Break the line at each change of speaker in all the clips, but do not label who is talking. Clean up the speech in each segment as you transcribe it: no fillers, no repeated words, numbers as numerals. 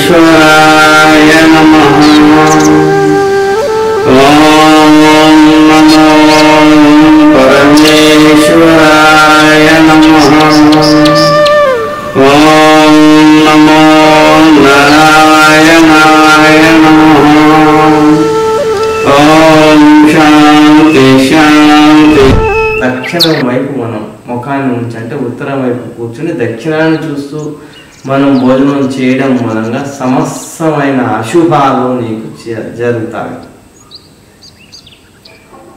విఘ్నేశ్వరాయ నమః. ఓం నమో పరమేశ్వరాయ నమః. ఓం నమో నారాయణాయ నమః. ఓం శాంతి శాంతి. దక్షిణం వైపు మనం ముఖాన్ని ఉంచి అంటే ఉత్తరం వైపు కూర్చుని దక్షిణాన్ని చూస్తూ మనం భోజనం చేయడం మూలంగా సమస్తమైన అశుభాలు నీకు జరుగుతాయి.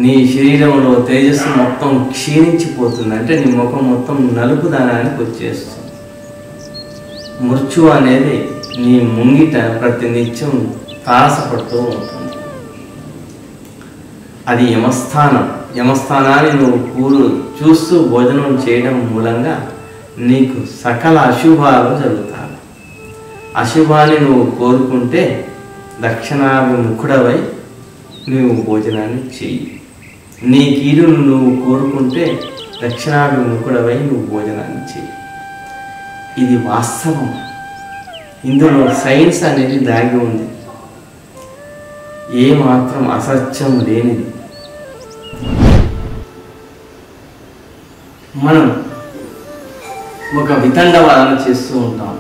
నీ శరీరంలో తేజస్సు మొత్తం క్షీణించిపోతుంది. అంటే నీ ముఖం మొత్తం నలుపుదనానికి వచ్చేస్తుంది. మృత్యు అనేది నీ ముంగిట ప్రతినిత్యం తారసపడుతూ ఉంటుంది. అది యమస్థానం. యమస్థానాన్ని నువ్వు చూస్తూ భోజనం చేయడం మూలంగా నీకు సకల అశుభాలు జరుగుతాయి. అశుభాన్ని నువ్వు కోరుకుంటే దక్షిణాభిముఖుడవై నువ్వు భోజనాన్ని చెయ్యి. నీ కీడును నువ్వు కోరుకుంటే దక్షిణాభిముఖుడవై నువ్వు భోజనాన్ని చెయ్యి. ఇది వాస్తవం. ఇందులో సైన్స్ అనేది దాగి ఉంది. ఏమాత్రం అసత్యం లేనిది. మనం ఒక వితండవాదన చేస్తూ ఉంటాం.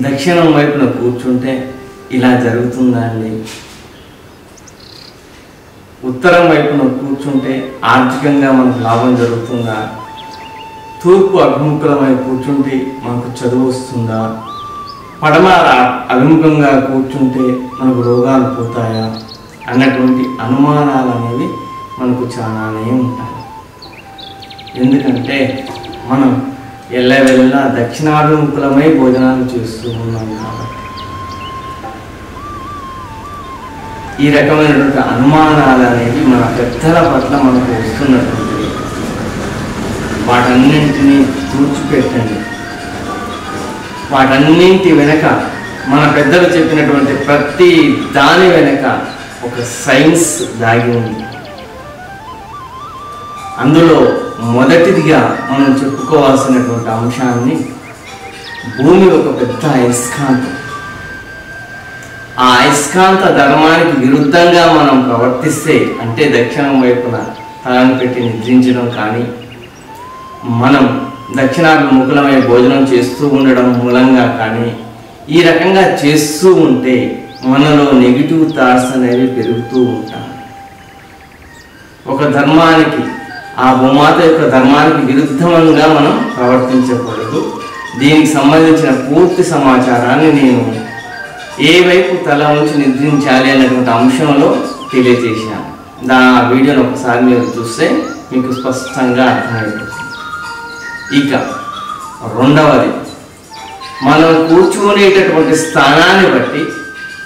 దక్షిణం వైపున కూర్చుంటే ఇలా జరుగుతుందా అండి? ఉత్తరం వైపున కూర్చుంటే ఆర్థికంగా మనకు లాభం జరుగుతుందా? తూర్పు అభిముఖమై కూర్చుంటే మనకు చదువు వస్తుందా? పడమర అభిముఖంగా కూర్చుంటే మనకు రోగాలు పోతాయా అన్నటువంటి అనుమానాలు అనేవి మనకు చాలానే ఉంటాయి. ఎందుకంటే మనం ఎల్లవెల్లా దక్షిణాభిముఖులమై భోజనాలు చేస్తూ ఉన్నాం కాబట్టి ఈ రకమైనటువంటి అనుమానాలు అనేవి మన పెద్దల పట్ల మనకు వస్తున్నటువంటివి. వాటన్నింటినీ తుడిచిపెట్టండి. వాటన్నింటి వెనక మన పెద్దలు చెప్పినటువంటి ప్రతి దాని వెనక ఒక సైన్స్ దాగి ఉంది. అందులో మొదటిదిగా మనం చెప్పుకోవాల్సినటువంటి అంశాన్ని భూమి ఒక పెద్ద అయస్కాంతం. ఆ అయస్కాంత ధర్మానికి విరుద్ధంగా మనం ప్రవర్తిస్తే అంటే దక్షిణం వైపున తలను పెట్టి నిద్రించడం కానీ మనం దక్షిణాభిముఖులమై భోజనం చేస్తూ ఉండడం మూలంగా కానీ ఈ రకంగా చేస్తూ ఉంటే మనలో నెగిటివ్ థాట్స్ అనేవి పెరుగుతూ ఉంటాయి. ఒక ధర్మానికి ఆ భూమాత యొక్క ధర్మానికి విరుద్ధంగా మనం ప్రవర్తించకూడదు. దీనికి సంబంధించిన పూర్తి సమాచారాన్ని నేను ఏ వైపు తల ఉంచి నిద్రించాలి అనేటువంటి అంశంలో తెలియజేశాను. ఆ వీడియోని ఒకసారి మీరు చూస్తే మీకు స్పష్టంగా అర్థమైపోతుంది. ఇక రెండవది, మనం కూర్చునేటటువంటి స్థానాన్ని బట్టి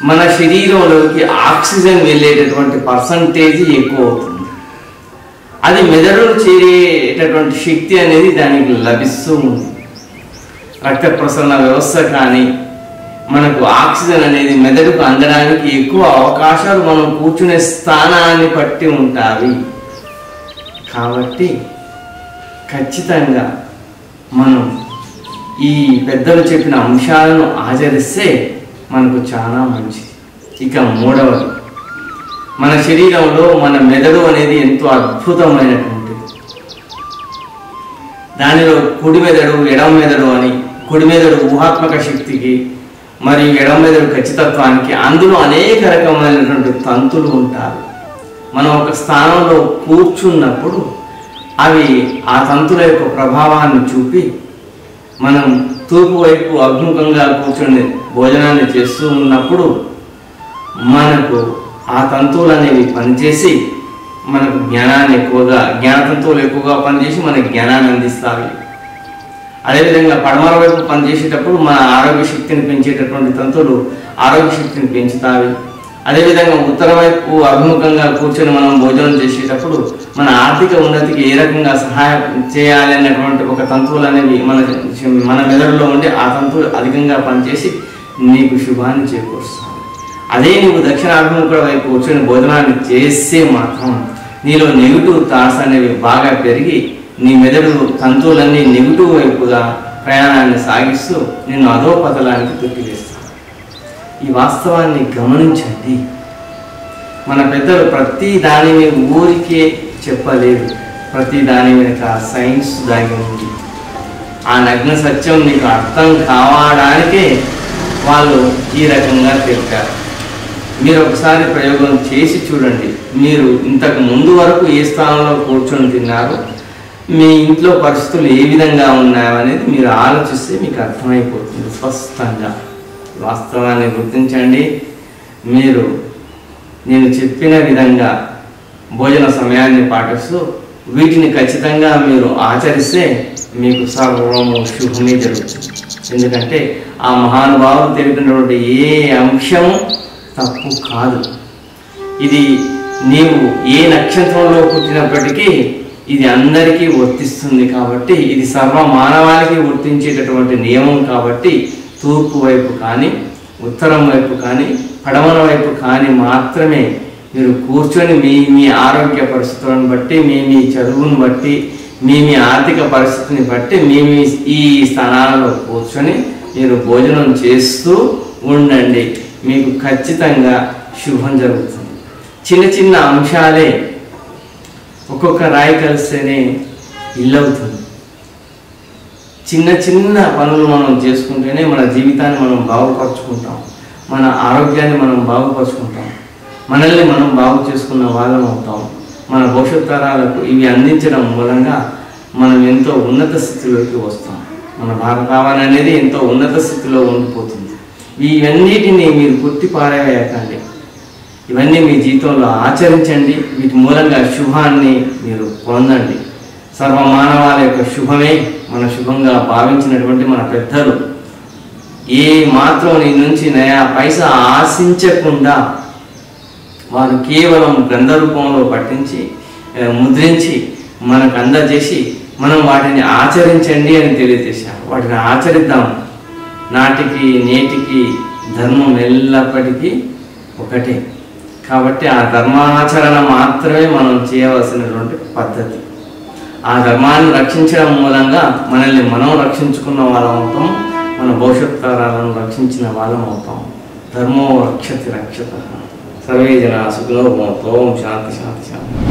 మన శరీరంలోకి ఆక్సిజన్ వెళ్ళేటటువంటి పర్సంటేజ్ ఎక్కువ అవుతుంది. అది మెదడును చేరేటటువంటి శక్తి అనేది దానికి లభిస్తూ ఉంది. రక్త ప్రసరణ వ్యవస్థ కానీ మనకు ఆక్సిజన్ అనేది మెదడుకు అందడానికి ఎక్కువ అవకాశాలు మనం కూర్చునే స్థానాన్ని బట్టి ఉంటాయి. కాబట్టి ఖచ్చితంగా మనం ఈ పెద్దలు చెప్పిన అంశాలను ఆచరిస్తే మనకు చాలా మంచిది. ఇక మూడవది, మన శరీరంలో మన మెదడు అనేది ఎంతో అద్భుతమైనటువంటిది. దానిలో కుడి మెదడు ఎడమ మెదడు అని, కుడి మెదడు ఊహాత్మక శక్తికి మరియు ఎడమ మెదడు ఖచ్చితత్వానికి అందులో అనేక రకమైనటువంటి తంతులు ఉంటారు. మనం ఒక స్థానంలో కూర్చున్నప్పుడు అవి ఆ తంతుల యొక్క ప్రభావాన్ని చూపి మనం తూర్పు వైపు అభిముఖంగా కూర్చొని భోజనాన్ని చేస్తూ ఉన్నప్పుడు మనకు ఆ తంతువులు అనేవి పనిచేసి మనకు జ్ఞానతంతువులు ఎక్కువగా పనిచేసి మనకి జ్ఞానాన్ని అందిస్తాయి. అదేవిధంగా పడమర వైపు పనిచేసేటప్పుడు మన ఆరోగ్య శక్తిని పెంచేటటువంటి తంతువులు ఆరోగ్య శక్తిని పెంచుతాయి. అదేవిధంగా ఉత్తర వైపు అభిముఖంగా కూర్చొని మనం భోజనం చేసేటప్పుడు మన ఆర్థిక ఉన్నతికి ఏ రకంగా సహాయం చేయాలి అనేటువంటి ఒక తంతువులు అనేవి మన మెదడులో ఉండి ఆ తంతువులు అధికంగా పనిచేసి నీకు శుభాన్ని చేకూరుస్తాయి. అదే నువ్వు దక్షిణాభిముఖుల వైపు కూర్చొని భోజనాన్ని చేస్తే మాత్రం నీలో నెగిటివ్ థాట్స్ అనేవి బాగా పెరిగి నీ మెదడు తంతువులన్నీ నెగిటివ్ వైపుగా ప్రయాణాన్ని సాగిస్తూ నిన్ను అధోపతలానికి తొక్కివేస్తాను. ఈ వాస్తవాన్ని గమనించండి. మన పెద్దలు ప్రతి దానిని ఊరికే చెప్పలేదు. ప్రతి దాని వెనుక సైన్స్ దాగి ఉంది. ఆ నగ్న సత్యం నీకు అర్థం కావడానికే వాళ్ళు ఈ రకంగా తెలిపారు. మీరు ఒకసారి ప్రయోగం చేసి చూడండి. మీరు ఇంతకు ముందు వరకు ఏ స్థానంలో కూర్చొని తిన్నారు, మీ ఇంట్లో పరిస్థితులు ఏ విధంగా ఉన్నాయో అనేది మీరు ఆలోచిస్తే మీకు అర్థమైపోతుంది స్పష్టంగా. వాస్తవాన్ని గుర్తించండి. మీరు నేను చెప్పిన విధంగా భోజన సమయాన్ని పాటిస్తూ వీటిని ఖచ్చితంగా మీరు ఆచరిస్తే మీకు సర్వము శుభమే జరుగుతుంది. ఎందుకంటే ఆ మహానుభావులు తెలిపినటువంటి ఏ అంశము తప్పు కాదు. ఇది నీవు ఏ నక్షత్రంలో పుట్టినప్పటికీ ఇది అందరికీ వర్తిస్తుంది. కాబట్టి ఇది సర్వ మానవాళికి వర్తించేటటువంటి నియమం. కాబట్టి తూర్పు వైపు కానీ, ఉత్తరం వైపు కానీ, పడమర వైపు కానీ మాత్రమే మీరు కూర్చొని మీ ఆరోగ్య పరిస్థితులను బట్టి, మీ చదువును బట్టి, మీ ఆర్థిక పరిస్థితిని బట్టి ఈ స్థానాలలో కూర్చొని మీరు భోజనం చేస్తూ ఉండండి. మీకు ఖచ్చితంగా శుభం జరుగుతుంది. చిన్న చిన్న అంశాలే, ఒక్కొక్క రాయి కలిస్తేనే ఇల్లు అవుతుంది. చిన్న చిన్న పనులు మనం చేసుకుంటేనే మన జీవితాన్ని మనం బాగుపరుచుకుంటాం, మన ఆరోగ్యాన్ని మనం బాగుపరుచుకుంటాం, మనల్ని మనం బాగు చేసుకున్న వాళ్ళం అవుతాం. మన భవిష్యత్ తరాలకు ఇవి అందించడం మూలంగా మనం ఎంతో ఉన్నత స్థితిలోకి వస్తాం. మన భారతావని అనేది ఎంతో ఉన్నత స్థితిలో ఉండిపోతుంది. ఇవన్నిటిని మీరు పుట్టి పారేయకండి. ఇవన్నీ మీ జీవితంలో ఆచరించండి. వీటి మూలంగా శుభాన్ని మీరు పొందండి. సర్వమానవాళి యొక్క శుభమే మన శుభంగా భావించినటువంటి మన పెద్దలు ఏ మాత్రం నీ నుంచి నయా పైసా ఆశించకుండా వారు కేవలం గ్రంథ రూపంలో పట్టించి ముద్రించి మనకు అందజేసి మనం వాటిని ఆచరించండి అని తెలియజేశారు. వాటిని ఆచరిద్దాం. నాటికి నేటికి ధర్మం ఎల్లప్పటికీ ఒకటే. కాబట్టి ఆ ధర్మాచరణ మాత్రమే మనం చేయవలసినటువంటి పద్ధతి. ఆ ధర్మాన్ని రక్షించడం మూలంగా మనల్ని మనం రక్షించుకున్న వాళ్ళం అవుతాం, మన భవిష్యత్ తరాలను రక్షించిన వాళ్ళం అవుతాం. ధర్మో రక్షతి రక్షత. సర్వే జనా సుఖినో భవంతు. ఓం శాంతి శాంతి శాంతి.